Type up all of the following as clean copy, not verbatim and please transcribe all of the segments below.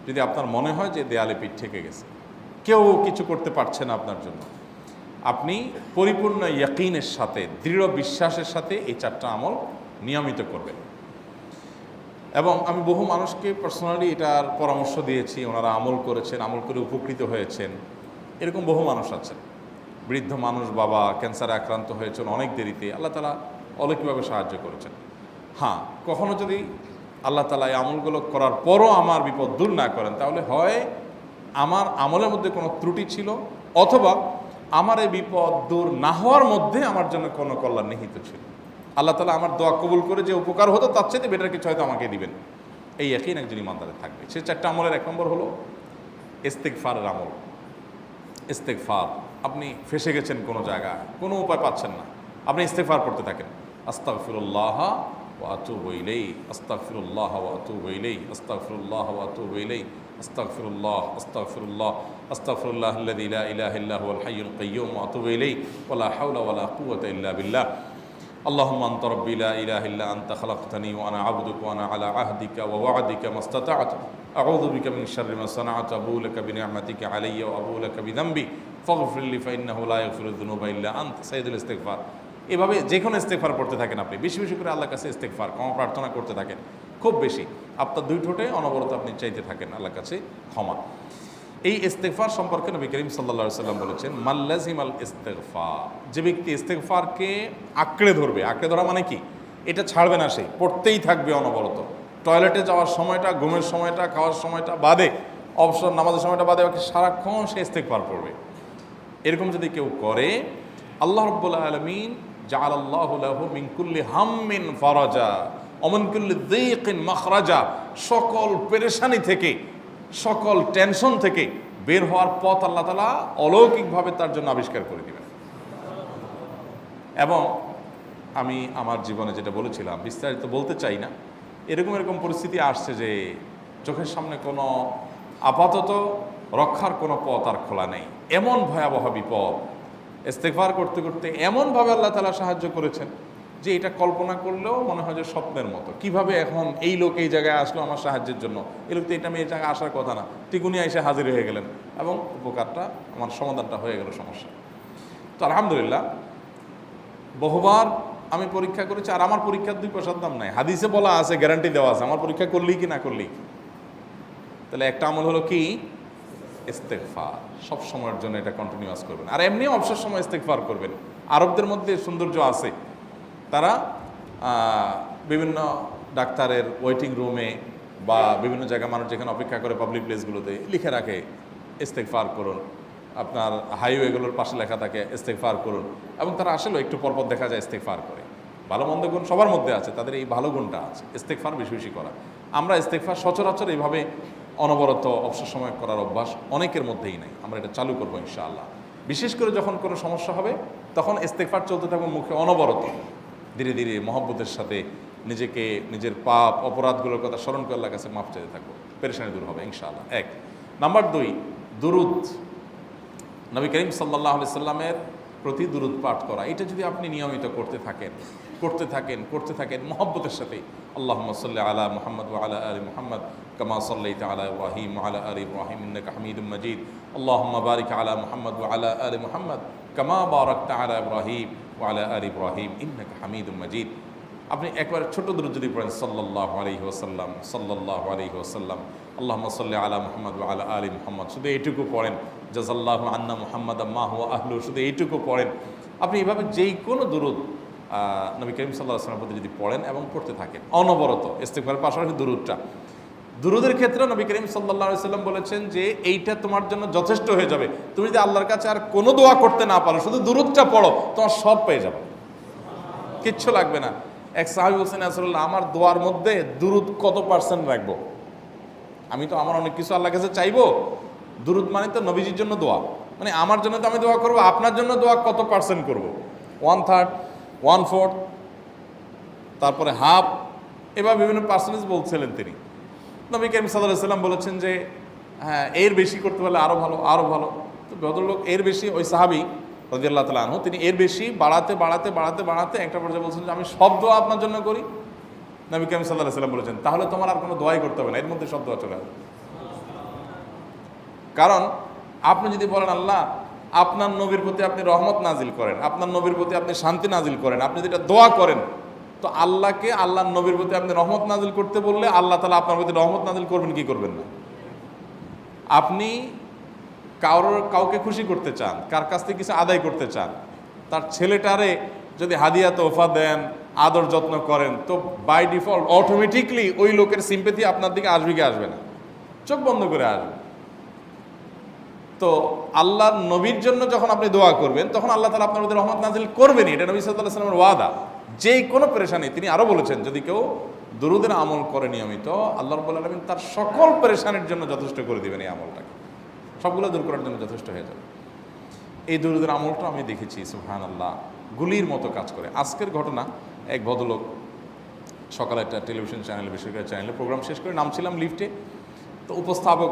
যদি আপনার মনে হয় যে দেয়ালে পিঠ ঠেকে গেছে, কেউ কিছু করতে পারছে না আপনার জন্য, আপনি পরিপূর্ণ ইয়াকিনের সাথে, দৃঢ় বিশ্বাসের সাথে এই 4টা আমল নিয়মিত করবেন। এবং আমি বহু মানুষকে পার্সোনালি এটার পরামর্শ দিয়েছি, ওনারা আমল করেছেন, আমল করে উপকৃত হয়েছেন। এরকম বহু মানুষ আছেন, বৃদ্ধ মানুষ, বাবা ক্যান্সারে আক্রান্ত হয়েছেন অনেক দেরিতে, আল্লাহ তাআলা অলৌকিকভাবে সাহায্য করেছেন। হ্যাঁ, কখনো যদি আল্লাহ তাআলা এই আমলগুলো করার পরও আমার বিপদ দূর না করেন, তাহলে হয় আমার আমলের মধ্যে কোনো ত্রুটি ছিল, অথবা আমার এই বিপদ দূর না হওয়ার মধ্যে আমার জন্য কোনো কল্যাণ নিহিত ছিল। আল্লাহ তাআলা আমার দোয়া কবুল করে যে উপকার হতো তার চাইতে বেটার কিছু হয়তো আমাকে দিবেন, এই ইয়াকিন একজন ইমানদারের থাকবে। সে 4টা আমলের 1 নম্বর হলো ইস্তেগফারের আমল। ইস্তেগফার, আপনি ফেসে গেছেন কোনো জায়গায়, কোনো উপায় পাচ্ছেন না, আপনি ইস্তেগফার করতে থাকেন। আস্তাগফিরুল্লাহ ওয়া আতুবু ইলাইহি, আস্তাগফিরুল্লাহ ওয়া আতুবু ইলাইহি, আস্তাগফিরুল্লাহ ওয়া আতুবু ইলাইহি, আস্তাগফিরুল্লাহ, আস্তাগফিরুল্লাহ, আস্তাগফিরুল্লাহাল্লাযী লা ইলাহা ইল্লা হুয়াল হাইয়ুল কাইয়্যুম ওয়া আতুবু ইলাইহি ওয়া লা হাওলা ওয়া লা কুওয়াতা ইল্লা বিল্লাহ। اللهم أنت ربي لا إله إلا أنت خلقتني وأنا عبدك وأنا على عهدك ووعدك ما استطعت أعوذ بك من شر ما صنعت أبوء لك بنعمتك علي وأبوء لك بذنبي فاغفر لي فإنه لا يغفر الذنوب إلا أنت সাইয়্যিদুল ইস্তিগফার। এভাবে যে কোনো ইস্তিগফার করতে থাকেন, আপনি বেশি বেশি করে আল্লাহর কাছে ইস্তিগফার, ক্ষমা প্রার্থনা করতে থাকেন, খুব বেশি। আপনার 2 ঠোঁটে অনবরত আপনি চাইতে থাকেন আল্লাহর কাছে ক্ষমা। এই ইস্তেগফার সম্পর্কে নবী করিম সাল্লাল্লাহু আলাইহি ওয়াসাল্লাম বলেছেন, মাল্লাজিমাল ইস্তেগফার, যে ব্যক্তি ইস্তেগফারকে আঁকড়ে ধরবে, আঁকড়ে ধরা মানে কি, এটা ছাড়বে না, সে পড়তেই থাকবে অনবরত। টয়লেটে যাওয়ার সময়টা, ঘুমের সময়টা, খাওয়ার সময়টা বাদে, অবসর নামাজের সময়টা বাদে, বাকি সারাক্ষণ সে ইস্তেগফার পড়বে। এরকম যদি কেউ করে, আল্লাহ রাব্বুল আলামিন জাআলাল্লাহু লাহু মিন কুল্লি হাম্মিন ফারাজা ওয়া মিন কুল্লি যায়কিন মাখরাজা, সকল পেরেশানি থেকে, সকল টেনশন থেকে বের হওয়ার পথ আল্লাহ তাআলা অলৌকিকভাবে তার জন্য আবিষ্কার করে দিবেন। এবং আমি আমার জীবনে যেটা বলেছিলাম, বিস্তারিত বলতে চাই না, এরকম পরিস্থিতি আসছে যে চোখের সামনে কোনো আপাতত রক্ষার কোনো পথ আর খোলা নেই, এমন ভয়াবহ বিপদ। ইস্তেগফার করতে করতে এমনভাবে আল্লাহ তাআলা সাহায্য করেছেন যে এটা কল্পনা করলেও মনে হয় যে স্বপ্নের মতো। কিভাবে এখন এই লোক এই জায়গায় আসলো আমার সাহায্যের জন্য, এই লোক তো এটা আমি এই জায়গায় আসার কথা না, টিকুনি এসে হাজির হয়ে গেলেন এবং উপকারটা, আমার সমাধানটা হয়ে গেল সমস্যা। তো আলহামদুলিল্লাহ, বহুবার আমি পরীক্ষা করেছি, আর আমার পরীক্ষার 2 পয়সার দাম নাই। হাদিসে বলা আছে, গ্যারান্টি দেওয়া আছে, আমার পরীক্ষা করলেই কি না করলেই। তাহলে একটা আমল হলো কি, ইস্তেগফার। সব সময়ের জন্য এটা কন্টিনিউয়াস করবেন, আর এমনিও অবসর সময় ইস্তেগফার করবেন। আরবদের মধ্যে সৌন্দর্য আছে, তারা বিভিন্ন ডাক্তারের ওয়েটিং রুমে বা বিভিন্ন জায়গায় মানুষ যেখানে অপেক্ষা করে পাবলিক প্লেসগুলোতে লিখে রাখে ইস্তেগফার করুন, আপনার হাইওয়েগুলোর পাশে লেখা থাকে ইস্তেগফার করুন, এবং তারা আসলে একটু পরপর দেখা যায় ইস্তেগফার করে। ভালো মন্দ গুণ সবার মধ্যে আছে, তাদের এই ভালো গুণটা আছে, ইস্তেগফার বেশি বেশি করা। আমরা ইস্তেগফার সচরাচর এইভাবে অনবরত অবসর সময় করার অভ্যাস অনেকের মধ্যেই নাই। আমরা এটা চালু করবো ইনশাআল্লাহ। বিশেষ করে যখন কোনো সমস্যা হবে তখন ইস্তেগফার চলতে থাকবে মুখে অনবরত, ধীরে ধীরে মহব্বতের সাথে নিজেকে, নিজের পাপ অপরাধগুলোর কথা স্মরণ করে আল্লাহর কাছে মাফ চাইতে থাকবো, পেরেশানি দূর হবে ইনশাআল্লাহ। 1 নাম্বার 2, দুরুদ, নবী করিম সাল্লাল্লাহু আলাইহি সাল্লামের প্রতি দুরুদ পাঠ করা। এটা যদি আপনি নিয়মিত করতে থাকেন মহব্বতের সাথে, আল্লাহুম্মা সাল্লি আলা মুহাম্মদ ওয়া আলা আলি মুহাম্মদ কামা সাল্লাইতা আলা ইব্রাহিম ওয়া আলা আলি ইব্রাহিম ইন্নাকা হামিদুম মাজিদ, আল্লাহুম্মা বারিক আলা মুহাম্মদ ওয়া আলা আলি মুহাম্মদ কামা বারাকতা আলা ইব্রাহিম ওয়া আলা আলি ইব্রাহিম ইন্নাকা হামিদুম মাজিদ। আপনি একবার ছোট দুরূদ যদি পড়েন, সাল্লাল্লাহু আলাইহি ওয়াসাল্লাম, সাল্লাল্লাহু আলাইহি ওয়াসাল্লাম, আল্লাহুম্মা সাল্লি আলা মুহাম্মদ ওয়া আলা আলি মুহাম্মদ, শুধু এইটুকু পড়েন। জাযাল্লাহু আন্না মুহাম্মাদাম মা হুয়া আহলু, শুধু এইটুকু পড়েন। আপনি এভাবে যেই কোনো দুরূদ নবী করিম সাল্লাল্লাহু আলাইহি ওয়াসাল্লামের প্রতি যদি পড়েন এবং পড়তে থাকেন অনবরত, ইস্তেগফারের পাশাপাশি দুরূদের ক্ষেত্রে নবী করিম সাল্লাল্লাহু আলাইহি ওয়াসাল্লাম বলেছেন যে এইটা তোমার জন্য যথেষ্ট হয়ে যাবে। তুমি যদি আল্লাহর কাছে আর কোনো দোয়া করতে না পারো, শুধু দুরূদটা পড়ো, তোমার সব পেয়ে যাবে, কিচ্ছু লাগবে না। এক সাহাবী বলছেন, রাসূলুল্লাহ, আমার দোয়ার মধ্যে দুরূদ কত পার্সেন্ট রাখবো? আমি তো আমার অনেক কিছু আল্লাহর কাছে চাইবো, দুরূদ মানে তো নবীজির জন্য দোয়া, মানে আমার জন্য তো আমি দোয়া করবো, আপনার জন্য দোয়া কত পার্সেন্ট করবো? 1/3, 1/4, তারপরে হাফ, এবার বিভিন্ন পার্সেন্টেজ বলছিলেন তিনি। নবী করিম সাল্লাল্লাহু আলাইহি ওয়াসাল্লাম বলেছেন যে হ্যাঁ, এর বেশি করতে পারলে আরও ভালো, আরও ভালো। তো ভদ্রলোক এর বেশি, ওই সাহাবী রাদিয়াল্লাহু তাআলা আনহু, তিনি এর বেশি বাড়াতে একটা পর্যায়ে বলছেন যে আমি সব দোয়া আপনার জন্য করি। নবী করিম সাল্লাল্লাহু আলাইহি ওয়াসাল্লাম বলেছেন, তাহলে তোমার আর কোনো দোয়াই করতে হবে না, এর মধ্যে সব দোয়া চলে আসবে। কারণ আপনি যদি বলেন আল্লাহ আপনার নবীর প্রতি আপনি রহমত নাজিল করেন, আপনার নবীর প্রতি আপনি শান্তি নাজিল করেন, আপনি যেটা দোয়া করেন, তো আল্লাহকে আল্লাহর নবীর প্রতি আপনি রহমত নাজিল করতে বললে আল্লাহ তাআলা আপনার প্রতি রহমত নাজিল করবেন কি করবেন না? আপনি কাউকে খুশি করতে চান, কার কাছ থেকে কিছু আদায় করতে চান, তার ছেলেটারে যদি হাদিয়া তোহফা দেন, আদর যত্ন করেন, তো বাই ডিফল্ট অটোমেটিকলি ওই লোকের সিম্পেথি আপনার দিকে আসবে কি আসবে না? চোখ বন্ধ করে আসবে। তো আল্লাহর নবীর জন্য যখন আপনি দোয়া করবেন তখন আল্লাহ তাআলা আপনার মধ্যে রহমত নাজিল করবেনই, এটা নবী সাল্লাল্লাহু আলাইহি ওয়াসাল্লামের ওয়াদা। যে কোনো পেরেশানি, তিনি আরো বলেছেন যদি কেউ দুরূদের আমল করে নিয়মিত, আল্লাহ রাব্বুল আলামিন তার সকল পেরেশানির জন্য যথেষ্ট করে দিবেন। এই আমলটাকে সবগুলো দূর করার জন্য যথেষ্ট হয়ে যাবে। এই দুরূদের আমলটা আমি দেখেছি সুবহানাল্লাহ গুলির মতো কাজ করে। আজকের ঘটনা, এক ভদ্রলোক সকালে একটা টেলিভিশন চ্যানেলে, বেসরকারি চ্যানেলে প্রোগ্রাম শেষ করে নামছিলাম লিফটে, তো উপস্থাপক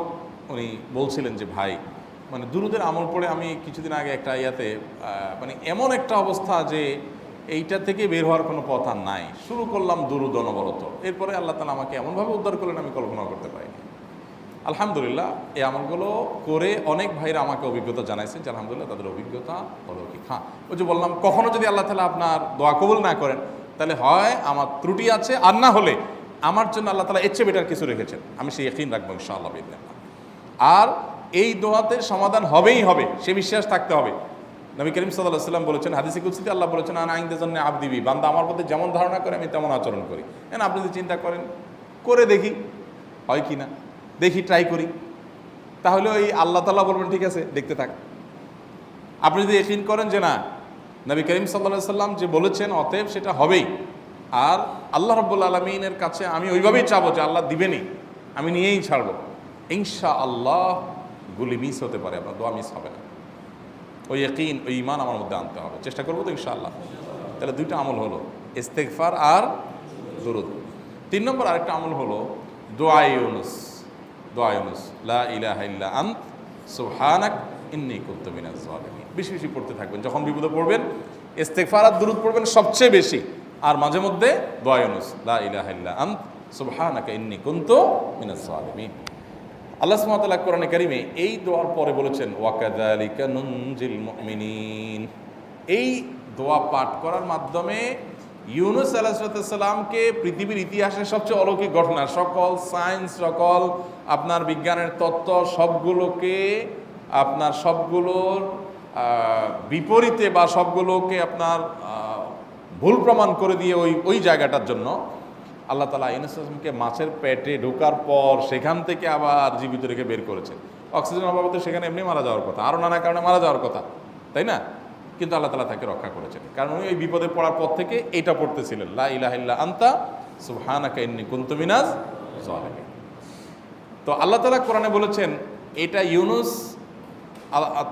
উনি বলছিলেন যে ভাই মানে দুরূদের আমল পড়ে আমি কিছুদিন আগে একটা ইয়াতে মানে এমন একটা অবস্থা যে এইটা থেকে বের হওয়ার কোনো পথ আর নাই, শুরু করলাম দুরূদ অনবরত, এরপরে আল্লাহ তাআলা আমাকে এমনভাবে উদ্ধার করলেন আমি কল্পনা করতে পারিনি। আলহামদুলিল্লাহ এই আমলগুলো করে অনেক ভাইরা আমাকে অভিজ্ঞতা জানাইছেন যে আলহামদুলিল্লাহ তাদের অভিজ্ঞতা অলৌকিক। হ্যাঁ, ওই যে বললাম কখনো যদি আল্লাহ তাআলা আপনার দোয়া কবুল না করেন তাহলে হয় আমার ত্রুটি আছে, আর না হলে আমার জন্য আল্লাহ তাআলা এর চেয়ে বেটার কিছু রেখেছেন, আমি সেই ইয়াকিন রাখবো ইনশাআল্লাহ বিইذنিল্লাহ। আর এই দোয়াতে সমাধান হবেই হবে, সে বিশ্বাস থাকতে হবে। নবী করিম সাল্লাল্লাহু আলাইহি ওয়াসাল্লাম বলেছেন, হাদিসে কুদসিতে আল্লাহ বলেছেন আনা ইনদা যান্নি আবদি বি, বান্দা আমার প্রতি যেমন ধারণা করে আমি তেমন আচরণ করি। আপনি যদি চিন্তা করেন করে দেখি হয় কি না, দেখি ট্রাই করি, তাহলে ওই আল্লাহ তাআলা বলবেন ঠিক আছে দেখতে থাক। আপনি যদি ইয়াকিন করেন যে না নবী করিম সাল্লাল্লাহু আলাইহি ওয়াসাল্লাম যে বলেছেন অতএব সেটা হবেই, আর আল্লাহ রাব্বুল আলামিনের কাছে আমি ওইভাবেই চাবো যে আল্লাহ দিবেনই, আমি নিয়েই ছাড়বো, ইনশাআল্লাহ গুলি মিস হতে পারে, আপনার দোয়া মিস হবে না। ওই ইয়াকিন, ওই ঈমান আমার মধ্যে আনতে হবে, চেষ্টা করবো তো ইনশাআল্লাহ। তাহলে দুইটা আমল হলো, ইস্তেগফার আর দুরূদ। 3 নম্বর আরেকটা আমল হলো দোয়া ইউনুস। দোয়া ইউনুস, লা ইলাহা ইল্লা আনত সুবহানাক ইন্নী কুনতু মিনাজ জালিমিন। বেশি বেশি পড়তে থাকবেন, যখন বিপদে পড়বেন ইস্তেগফার আর দুরূদ পড়বেন সবচেয়ে বেশি, আর মাঝে মধ্যে দোয়া ইউনুস, লা ইলাহা ইল্লা আনত সুবহানাকা ইন্নী কুনতু মিনাজ জালিমিন। আল্লাহ সুবহানাহু ওয়া তাআলা কোরআনে কারিমে এই দোয়ার পরে বলেছেন ওয়াকাযালিকা নুনজিল মুমিনিন। এই দোয়া পাঠ করার মাধ্যমে ইউনুস আলাইহিস সালামকে পৃথিবীর ইতিহাসের সবচেয়ে অলৌকিক ঘটনা, সকল সায়েন্স, সকল আপনার বিজ্ঞানের তত্ত্ব সবগুলোকে আপনার সবগুলোর বিপরীতে বা সবগুলোকে আপনার ভুল প্রমাণ করে দিয়ে ওই জায়গাটার জন্য আল্লাহ তাআলা ইউনুস আলাইহিসকে মাছের পেটে ঢোকার পর সেখান থেকে আবার জীবিত রেখে বের করেছেন। অক্সিজেন অভাবে সেখানে এমনি মারা যাওয়ার কথা, আরও নানা কারণে মারা যাওয়ার কথা, তাই না? কিন্তু আল্লাহ তাআলা তাকে রক্ষা করেছেন, কারণ উনি ওই বিপদে পড়ার পর থেকে এইটা পড়তেছিলেন, লা ইলাহা ইল্লা আনতা সুবহানাকা ইন্নী কুনতু মিনাজ জালিমিন। তো আল্লাহ তাআলা কোরআনে বলেছেন এটা ইউনুস,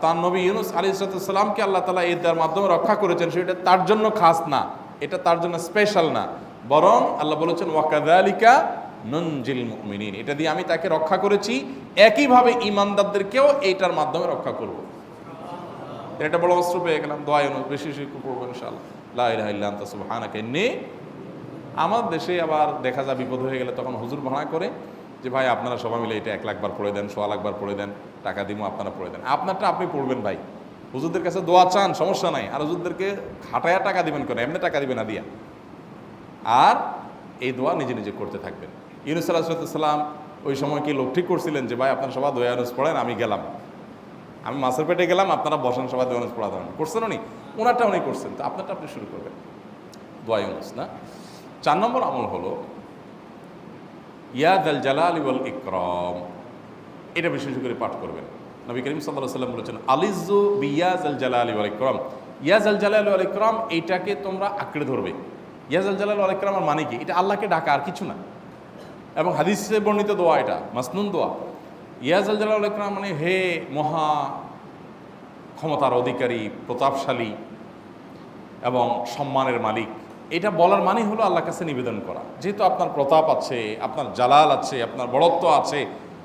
তার নবী ইউনুস আলাইহিস সালামকে আল্লাহ তাআলা এটার মাধ্যমে রক্ষা করেছেন, সেটা তার জন্য খাস না, এটা তার জন্য স্পেশাল না, বরং আল্লাহ বলেছেন ওয়াকাযালিকা নুনজিল মুমিনিন, এটা দিয়ে আমি তাকে রক্ষা করেছি, একইভাবে ঈমানদারদেরকেও এইটার মাধ্যমে রক্ষা করব। এটা বড় অস্ত্র পেয়ে গেলাম। দোয়া ইউনুস বেশি বেশি পড়বো ইনশাআল্লাহ, লা ইলাহা ইল্লা আনতা সুবহানাকা ইন্নী। আমার দেশে আবার দেখা যায় বিপদ হয়ে গেলে তখন হুজুর ভাড়া করে যে ভাই আপনারা সবাই মিলে এটা 1 লাখ বার পড়ে দেন, 1.25 লাখ বার পড়ে দেন, টাকা দিমু আপনারা পড়ে দেন। আপনারটা আপনি পড়বেন ভাই, হুজুরদের কাছে দোয়া চান সমস্যা নাই, আর হুজুরদেরকে খাটায়া টাকা দিবেন কেন, এমনি টাকা দিবেন না দিয়া। আর এই দোয়া নিজে নিজে করতে থাকবেন। ইউনুস আলাইহিস সালাম ওই সময় কি লোক ঠিক করছিলেন যে ভাই আপনারা সবাই দোয়া ইউনুস পড়েন, আমি গেলাম, আমি মাছের পেটে গেলাম, আপনারা বসেন সবাই দোয়া ইউনুস পড়া দেবেন, করছেন উনি? ওনারটা উনি করছেন, তো আপনারটা আপনি শুরু করবেন, দোয়া ইউনুস না। 4 নম্বর আমল হলো ইয়া যাল জালালি ওয়াল ইকরাম, এটা বিশেষ করে পাঠ করবেন। নবী করিম সাল্লাল্লাহু আলাইহি ওয়াসাল্লাম বলেছেন আলিজু বিয়া যাল জালালি ওয়াল ইকরাম, ইয়া যাল জালালি ওয়াল ইকরাম এইটাকে তোমরা আঁকড়ে ধরবে। ইয়া যাল জালালি ওয়াল ইকরামের মানে কি? এটা আল্লাহকে ডাকা, আর কিছু না। এবং হাদিসে বর্ণিত দোয়া, এটা মাসনুন দোয়া। ইয়া যাল জালালি ওয়াল ইকরাম মানে হে মহা ক্ষমতার অধিকারী, প্রতাপশালী এবং সম্মানের মালিক, এটা বলার মানে হলো আল্লাহর কাছে নিবেদন করা, যেহেতু আপনার প্রতাপ আছে, আপনার জালাল আছে, আপনার বড়ত্ব আছে,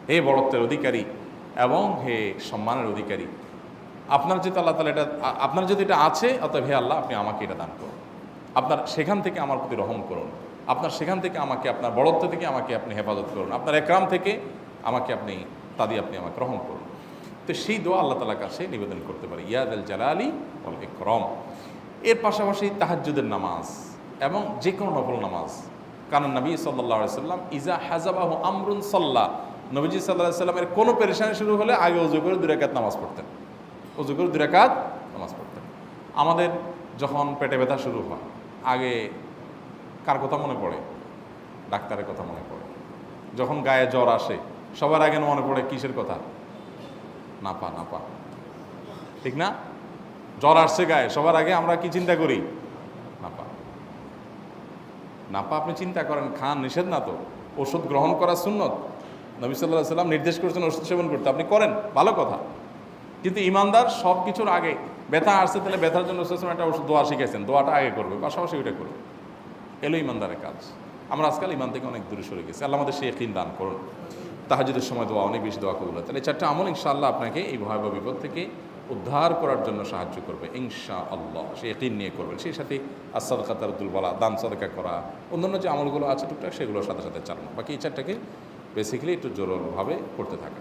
হে বড়ত্বের অধিকারী এবং হে সম্মানের অধিকারী, আপনার যেহেতু আল্লাহ তাআলা এটা, আপনার যদি এটা আছে, অতএব হে আল্লাহ আপনি আমাকে এটা দান করুন, আপনার সেখান থেকে আমার প্রতি রহম করুন, আপনার সেখান থেকে আমাকে, আপনার বড়ত্ব থেকে আমাকে আপনি হেফাজত করুন, আপনার একরাম থেকে আমাকে আপনি, তা দিয়ে আপনি আমাকে রহম করুন। তো সেই দোয়া আল্লাহ তাআলার কাছে নিবেদন করতে পারি, ইয়া যাল জালালি ওয়াল ইকরাম। এর পাশাপাশি তাহাজ্জুদের নামাজ এবং যে কোনো নফল নামাজ। কারণ নবী সাল্লাল্লাহু আলাইহি সাল্লাম ইজা হাজাবাহু আমরুন সাল্লা, নবীজি সাল্লাল্লাহু আলাইহি সাল্লামের কোনো পেরেশানি শুরু হলে আগে ওযু করে 2 রাকাত নামাজ পড়তেন, ওযু করে 2 রাকাত নামাজ পড়তেন। আমাদের যখন পেটে ব্যথা শুরু হয় আগে কার কথা মনে পড়ে? ডাক্তারের কথা মনে পড়ে। যখন গায়ে জ্বর আসে সবার আগে মনে পড়ে কিসের কথা? নাপা, নাপা, ঠিক না? জ্বর আসছে গায়ে, সবার আগে আমরা কি চিন্তা করি? নাপা। নাপা আপনি চিন্তা করেন, খান, নিষেধ না তো, ওষুধ গ্রহণ করা সুন্নত। নবী সাল্লাল্লাহু আলাইহি সাল্লাম নির্দেশ করেছেন ওষুধ সেবন করতে, আপনি করেন, ভালো কথা। কিন্তু ইমানদার সব কিছুর আগে ব্যথা আসছে, তাহলে ব্যথার জন্য একটা ওষুধ দোয়া শিখেছেন, দোয়াটা আগে করবে, পাশাপাশি ওইটা করবে। এলো ইমানদারের কাজ। আমরা আজকাল ইমান থেকে অনেক দূরে সরে গেছি। আল্লাহ আমাদের সেই ইয়াকিন দান করুন। তাহাজ্জুদের সময় দোয়া, অনেক বেশি দোয়া কবুল হয়। তাহলে 4টা আমল ইনশাআল্লাহ আপনাকে এই ভয়াবহ বিপদ থেকে উদ্ধার করার জন্য সাহায্য করবে ইনশাআল্লাহ। সে ইয়াকিন নিয়ে করবেন। সেই সাথে as-সাদকা তারদুল বালা, দান সাদকা করা, অন্যান্য যে আমলগুলো আছে টুকটাক সেগুলোর সাথে সাথে চালানো। বাকি এই 4টাকে বেসিক্যালি একটু জোরভাবে করতে থাকা।